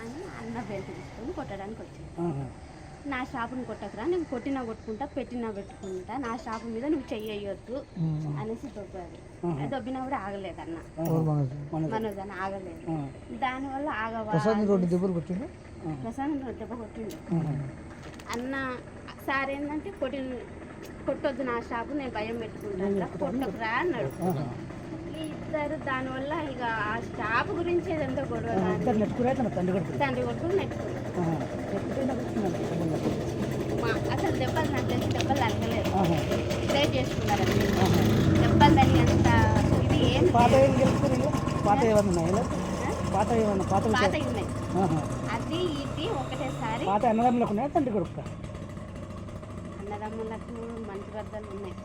అని అన్న బెల్ట్ తీసుకొని కొట్టడానికి వచ్చింది. నా షాపుని కొట్టకురా, నేను కొట్టినా కొట్టుకుంటా, పెట్టినా పెట్టుకుంటా, నా షాపు మీద నువ్వు చెయ్యొద్దు అనేసి దొబ్బాడు. దొబ్బినా కూడా ఆగలేదు అన్న, మనోజ్ అని ఆగలేదు. దానివల్ల ప్రసాద్ దెబ్బ కొట్టిండు. అన్న సార్ ఏంటంటే కొట్టొద్దు నా షాపు, నేను భయం పెట్టుకుంటా, కొట్టకురా అన్నాడు. ఇద్దరు దానివల్ల ఇక ఆ షాప్ గురించి ఏదంతా గొడవ, తండ్రి కొడుకు నెట్టుకున్నారు. అసలు దెబ్బలు నాకు తెలిసి దెబ్బలు తగ్గలేదు, సేవ్ చేసుకున్నారు. దెబ్బలు తగినంత ఇది ఏం పాత ఉన్నాయి. అది ఇది ఒకటేసారి అన్నదమ్ములకు మంచి బద్దలు ఉన్నాయి.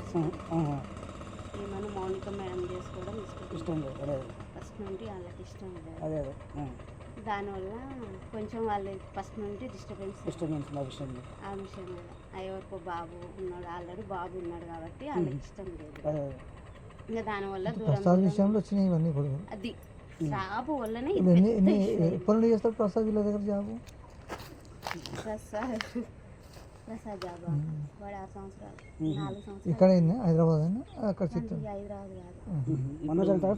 ఏమన్నా మౌనిక మేడం చేసుకోవడం ఇష్టం ఫస్ట్ నుండి వాళ్ళకి ఇష్టం లేదు. దానివల్ల కొంచెం వాళ్ళు ఫస్ట్ నుండి డిస్టర్బెన్స్ ఆ విషయం మీద. ఎవరికో బాబు ఉన్నాడు, ఆల్రెడీ బాబు ఉన్నాడు కాబట్టి వాళ్ళకి ఇష్టం లేదు. ఇంకా దానివల్ల దూరం విషయంలో అది జాబు వల్లనే ప్రసాద్ జాబు వాడు 6 సంవత్సరాలు 4 సంవత్సరాలు ఇక్కడ హైదరాబాద్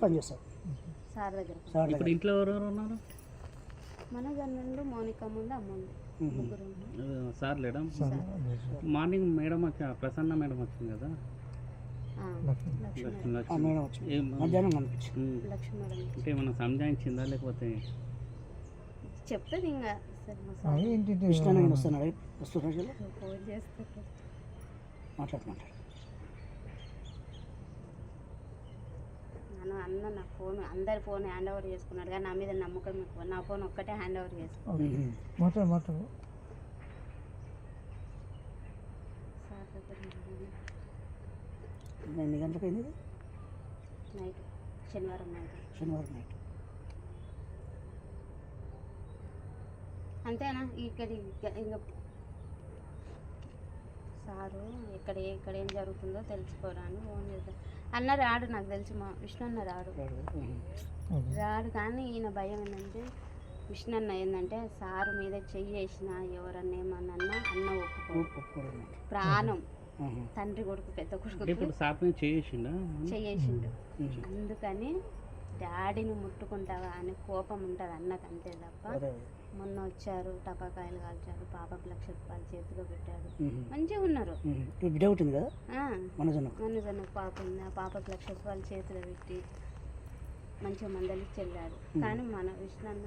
పనిచేస్తారు సార్ దగ్గర. ఇప్పుడు ఇంట్లో ఎవరెవరు ఉన్నారు? మనోజ్ అన్నుండు, మౌనిక ముందు, అమ్ముండు, ముగ్గురు. సార్ లేడా? మార్నింగ్ మేడం వచ్చి ప్రసన్న మేడం వచ్చింది కదా, అంటే ఏమన్నా సంజాయించిందా లేకపోతే చెప్తుంది ఇంకా అన్న నా ఫోన్ అందరి ఫోన్ హ్యాండ్ ఓవర్ చేసుకున్నాడు, కానీ నా మీద నమ్మకం ఎక్కువ. నా ఫోన్ ఒక్కటే హ్యాండ్ ఓవర్ చేసుకున్నాడు. ఎన్ని గంటలకు అయింది? నైట్, శనివారం నైట్. అంతేనా? ఇక్కడ ఇంకా సారు ఇక్కడ ఏం జరుగుతుందో తెలుసుకోరాని ఫోన్ చేద్దాం అన్న. రాడు, నాకు తెలిసి మా విష్ణు అన్న రాడు. కానీ ఈయన భయం ఏంటంటే, విష్ణు అన్న ఏంటంటే సారు మీద చెయ్యి వేసిన ఎవరన్నా ఏమన్నా అన్న ఒప్పుకోడు. ప్రాణం తండ్రి కొడుకు, పెద్ద కొడుకు చేసిండు. అందుకని డాడీని ముట్టుకుంటావా అని కోపం ఉంటుంది అన్నకు, అంతే తప్ప. మొన్న వచ్చారు, టపాకాయలు కాల్చారు, పాపకు 1,00,000 రూపాయలు చేతిలో పెట్టాడు, మంచిగా ఉన్నారు. మనోజన్న పాప ఉంది, ఆ పాపకు 1,00,000 రూపాయలు చేతిలో పెట్టి మంచిగా మందలికి చెల్లాడు. కానీ మన విష్ణన్న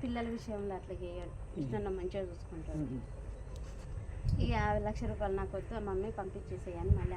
పిల్లల విషయంలో అట్లా చేయడు. విష్ణన్న మంచిగా చూసుకుంటాడు. ఇక 1,00,000 రూపాయలు నాకు వద్దు మమ్మీ పంపించేసేయని మళ్ళీ